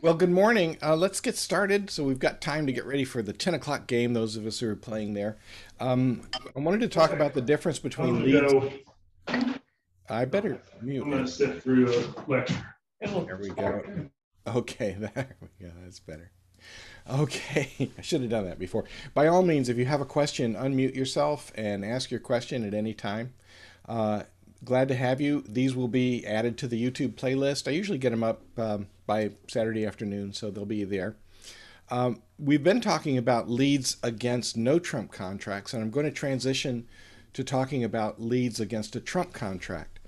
Well, good morning. Let's get started. So we've got time to get ready for the 10 o'clock game, those of us who are playing there. I wanted to talk Okay, about the difference I'm between gonna leads. go. I No, better mute I'm you. gonna sit through a lecture. There we go. Okay, there we go. That's better. Okay, I should have done that before. By all means, if you have a question, unmute yourself and ask your question at any time. Uh, Glad to have you. These will be added to the YouTube playlist. I usually get them up by Saturday afternoon, so they'll be there. We've been talking about leads against no Trump contracts, and I'm going to transition to talking about leads against a Trump contract.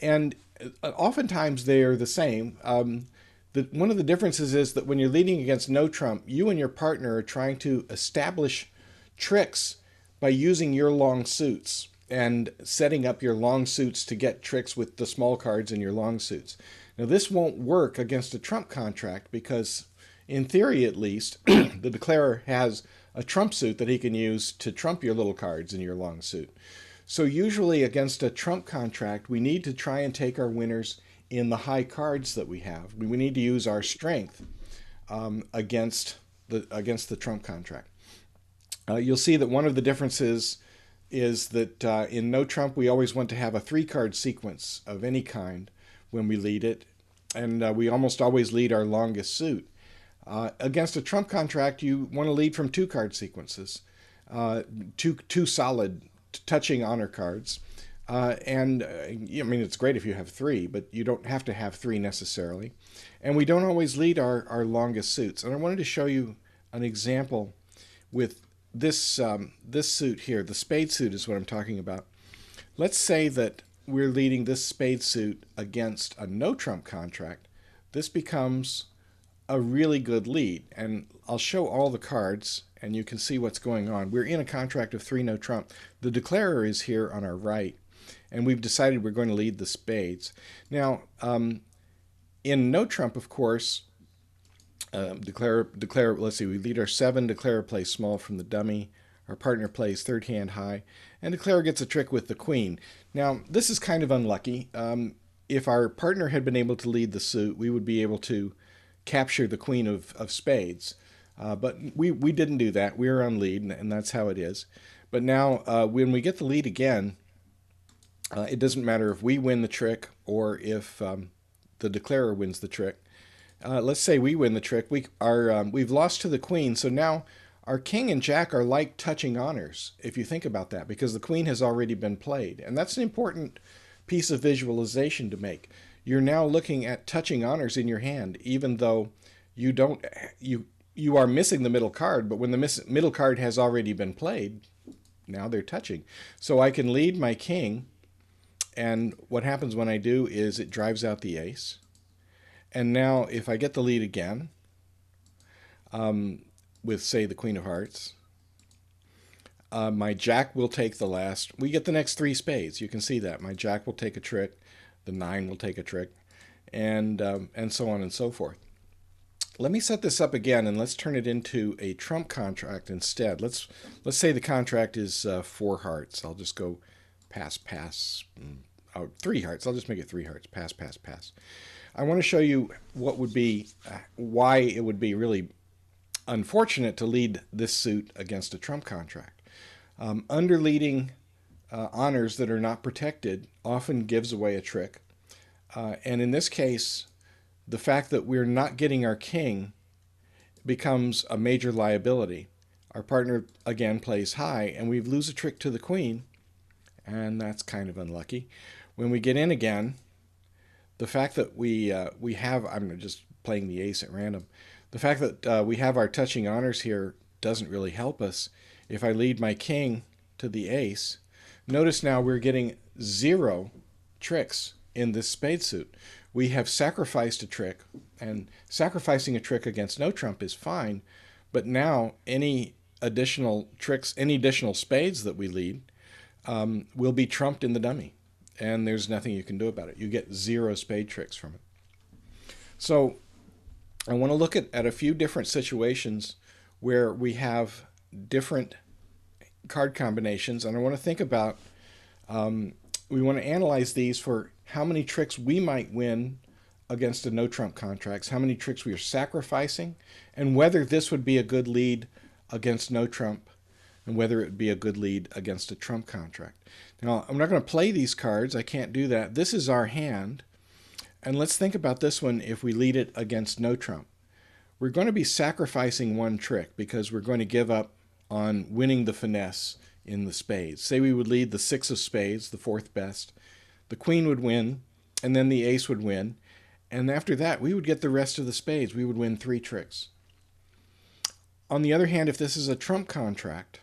And oftentimes they are the same. One of the differences is that when you're leading against no Trump, you and your partner are trying to establish tricks by using your long suits and setting up your long suits to get tricks with the small cards in your long suits. Now, this won't work against a Trump contract because, in theory at least, the declarer has a Trump suit that he can use to trump your little cards in your long suit. So, usually against a Trump contract, we need to try and take our winners in the high cards that we have. We need to use our strength against the Trump contract. You'll see that one of the differences is that in no Trump, we always want to have a three-card sequence of any kind when we lead it, and we almost always lead our longest suit. Against a Trump contract, you want to lead from two-card sequences, two solid touching honor cards. I mean, it's great if you have three, but you don't have to have three necessarily. And we don't always lead our longest suits. And I wanted to show you an example with this suit here. The spade suit is what I'm talking about. Let's say that we're leading this spade suit against a no Trump contract. This becomes a really good lead. And I'll show all the cards and you can see what's going on. We're in a contract of three no Trump. The declarer is here on our right, and we've decided we're going to lead the spades. Now, in no Trump, of course, declare. Let's see, we lead our seven. Declarer plays small from the dummy. Our partner plays third hand high, and declarer gets a trick with the queen. Now, this is kind of unlucky. If our partner had been able to lead the suit, we would be able to capture the queen of spades. But we didn't do that. We were on lead, and that's how it is. But now, when we get the lead again, it doesn't matter if we win the trick or if the declarer wins the trick. Let's say we win the trick. We've lost to the queen, so now our king and jack are like touching honors, if you think about that, because the queen has already been played. And that's an important piece of visualization to make. You're now looking at touching honors in your hand, even though you don't you are missing the middle card, but when the middle card has already been played, now they're touching. So I can lead my king, and what happens when I do is it drives out the ace. And now if I get the lead again, with, say, the queen of hearts, my jack will take the last. We get the next three spades. You can see that. My jack will take a trick. The nine will take a trick. And so on and so forth. Let me set this up again, and let's turn it into a Trump contract instead. Let's say the contract is four hearts. I'll just go pass, pass. Oh, three hearts. I'll just make it three hearts. Pass, pass, pass. I want to show you what would be why it would be really unfortunate to lead this suit against a Trump contract. Underleading honors that are not protected often gives away a trick. And in this case, the fact that we're not getting our king becomes a major liability. Our partner, again, plays high, and we lose a trick to the queen, and that's kind of unlucky. When we get in again, the fact that we have, I'm just playing the ace at random, the fact that we have our touching honors here doesn't really help us. If I lead my king to the ace, notice now we're getting zero tricks in this spade suit. We have sacrificed a trick, and sacrificing a trick against no Trump is fine, but now any additional tricks, any additional spades that we lead, will be trumped in the dummy, and there's nothing you can do about it. You get zero spade tricks from it. So I want to look at a few different situations where we have different card combinations, and I want to think about, we want to analyze these for how many tricks we might win against a no-trump contracts, how many tricks we are sacrificing, and whether this would be a good lead against no-trump, and whether it would be a good lead against a trump contract. Now, I'm not going to play these cards. I can't do that. This is our hand. And let's think about this one if we lead it against no-trump. We're going to be sacrificing one trick because we're going to give up on winning the finesse in the spades. Say we would lead the 6 of spades, the 4th best. The queen would win, and then the ace would win. And after that, we would get the rest of the spades. We would win 3 tricks. On the other hand, if this is a trump contract,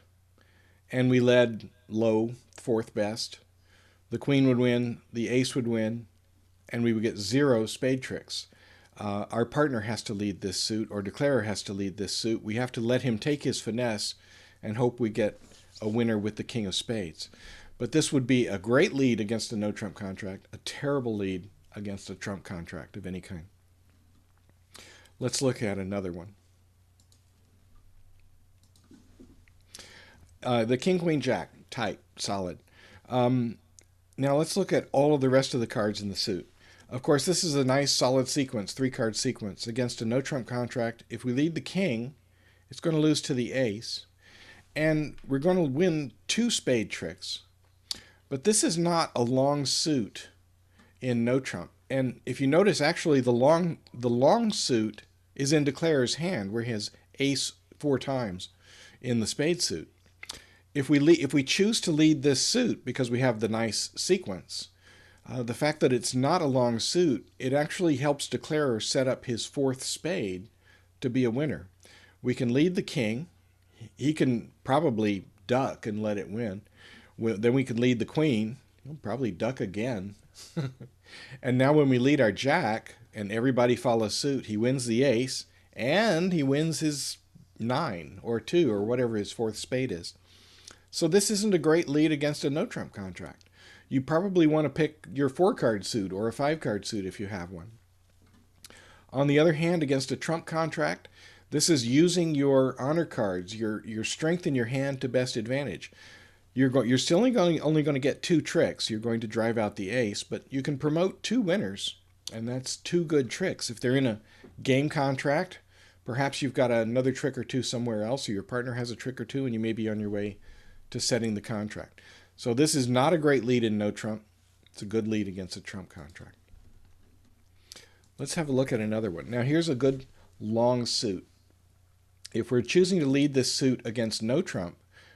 and we led low, 4th best, the queen would win, the ace would win, and we would get 0 spade tricks. Our partner has to lead this suit, or declarer has to lead this suit. We have to let him take his finesse and hope we get a winner with the king of spades. But this would be a great lead against a no-trump contract, a terrible lead against a trump contract of any kind. Let's look at another one. The king, queen, jack, tight, solid. Now let's look at all of the rest of the cards in the suit. Of course, this is a nice solid sequence, 3-card sequence. Against a no-trump contract, if we lead the king, it's going to lose to the ace. And we're going to win 2 spade tricks. But this is not a long suit in no-trump. And if you notice, actually, the long suit is in declarer's hand, where he has ace 4 times in the spade suit. If we choose to lead this suit because we have the nice sequence, the fact that it's not a long suit, it actually helps declarer set up his 4th spade to be a winner. We can lead the king. He can probably duck and let it win. Then we can lead the queen. He'll probably duck again. And now when we lead our jack and everybody follows suit, he wins the ace and he wins his 9 or 2 or whatever his 4th spade is. So this isn't a great lead against a no-trump contract. You probably want to pick your 4-card suit or a 5-card suit if you have one. On the other hand, against a trump contract, this is using your honor cards, your strength in your hand to best advantage. You're still only going to get 2 tricks. You're going to drive out the ace, but you can promote 2 winners, and that's 2 good tricks. If they're in a game contract, perhaps you've got another trick or 2 somewhere else, or your partner has a trick or 2, and you may be on your way to setting the contract. So this is not a great lead in no trump. It's a good lead against a trump contract. Let's have a look at another one. Now here's a good long suit. If we're choosing to lead this suit against no trump,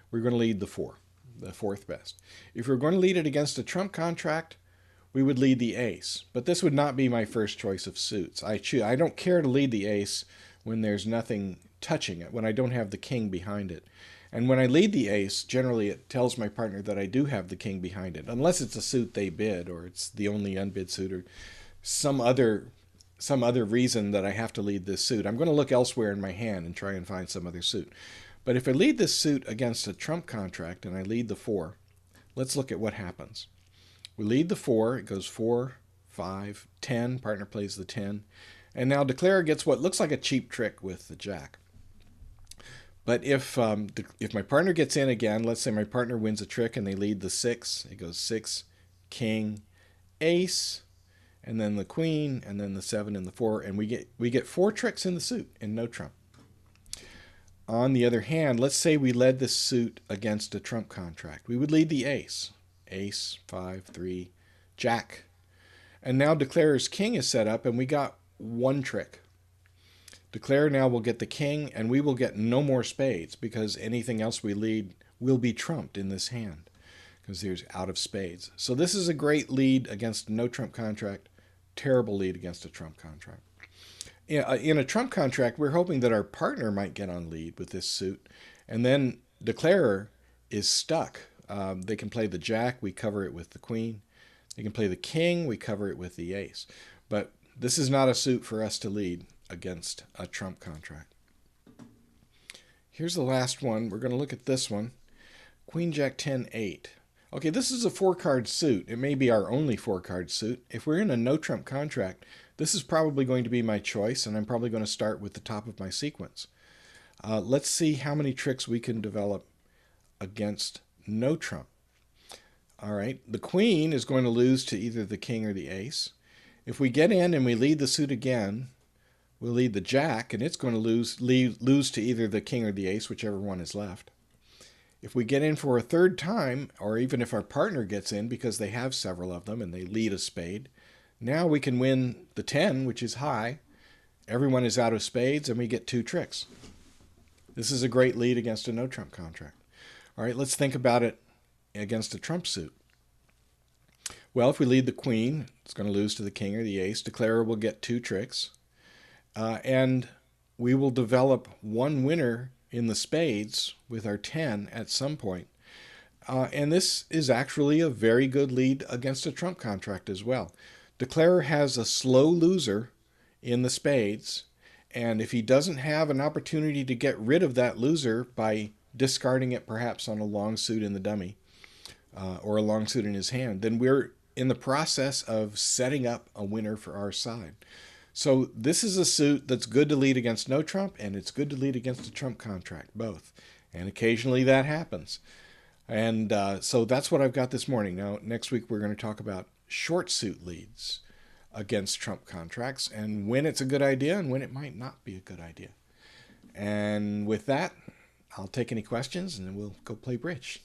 we're going to lead the 4, the 4th best. If we're going to lead it against a trump contract, we would lead the ace. But this would not be my first choice of suits. I don't care to lead the ace when there's nothing touching it, when I don't have the king behind it. And when I lead the ace, generally it tells my partner that I do have the king behind it, unless it's a suit they bid, or it's the only unbid suit, or some other reason that I have to lead this suit. I'm going to look elsewhere in my hand and try and find some other suit. But if I lead this suit against a trump contract and I lead the 4, let's look at what happens. We lead the 4, it goes 4, 5, 10, partner plays the 10, and now declarer gets what looks like a cheap trick with the jack. But if my partner gets in again, let's say my partner wins a trick and they lead the 6, it goes 6, king, ace, and then the queen, and then the 7 and the 4, and we get 4 tricks in the suit in no trump. On the other hand, let's say we led this suit against a trump contract. We would lead the ace, ace, 5, 3, jack, and now declarer's king is set up, and we got 1 trick. Declarer now will get the king, and we will get no more spades because anything else we lead will be trumped in this hand because there's out of spades. So this is a great lead against no trump contract, terrible lead against a trump contract. In a trump contract, we're hoping that our partner might get on lead with this suit, and then declarer is stuck. They can play the jack, we cover it with the queen. They can play the king, we cover it with the ace. But this is not a suit for us to lead against a trump contract. Here's the last one. We're going to look at this one. Queen, jack, 10, 8. Okay, this is a 4-card suit. It may be our only 4-card suit. If we're in a no trump contract, this is probably going to be my choice, and I'm probably going to start with the top of my sequence. Let's see how many tricks we can develop against no trump. All right, the queen is going to lose to either the king or the ace. If we get in and we lead the suit again, we'll lead the jack, and it's going to lose to either the king or the ace, whichever one is left. If we get in for a third time, or even if our partner gets in because they have several of them and they lead a spade, now we can win the 10, which is high. Everyone is out of spades, and we get 2 tricks. This is a great lead against a no-trump contract. All right, let's think about it against a trump suit. Well, if we lead the queen, it's going to lose to the king or the ace. Declarer will get 2 tricks. And we will develop one winner in the spades with our 10 at some point. And this is actually a very good lead against a trump contract as well. Declarer has a slow loser in the spades, and if he doesn't have an opportunity to get rid of that loser by discarding it perhaps on a long suit in the dummy or a long suit in his hand, then we're in the process of setting up a winner for our side. So this is a suit that's good to lead against no trump, and it's good to lead against a trump contract, both. And occasionally that happens. And so that's what I've got this morning. Now, next week we're going to talk about short suit leads against trump contracts and when it's a good idea and when it might not be a good idea. And with that, I'll take any questions and then we'll go play bridge.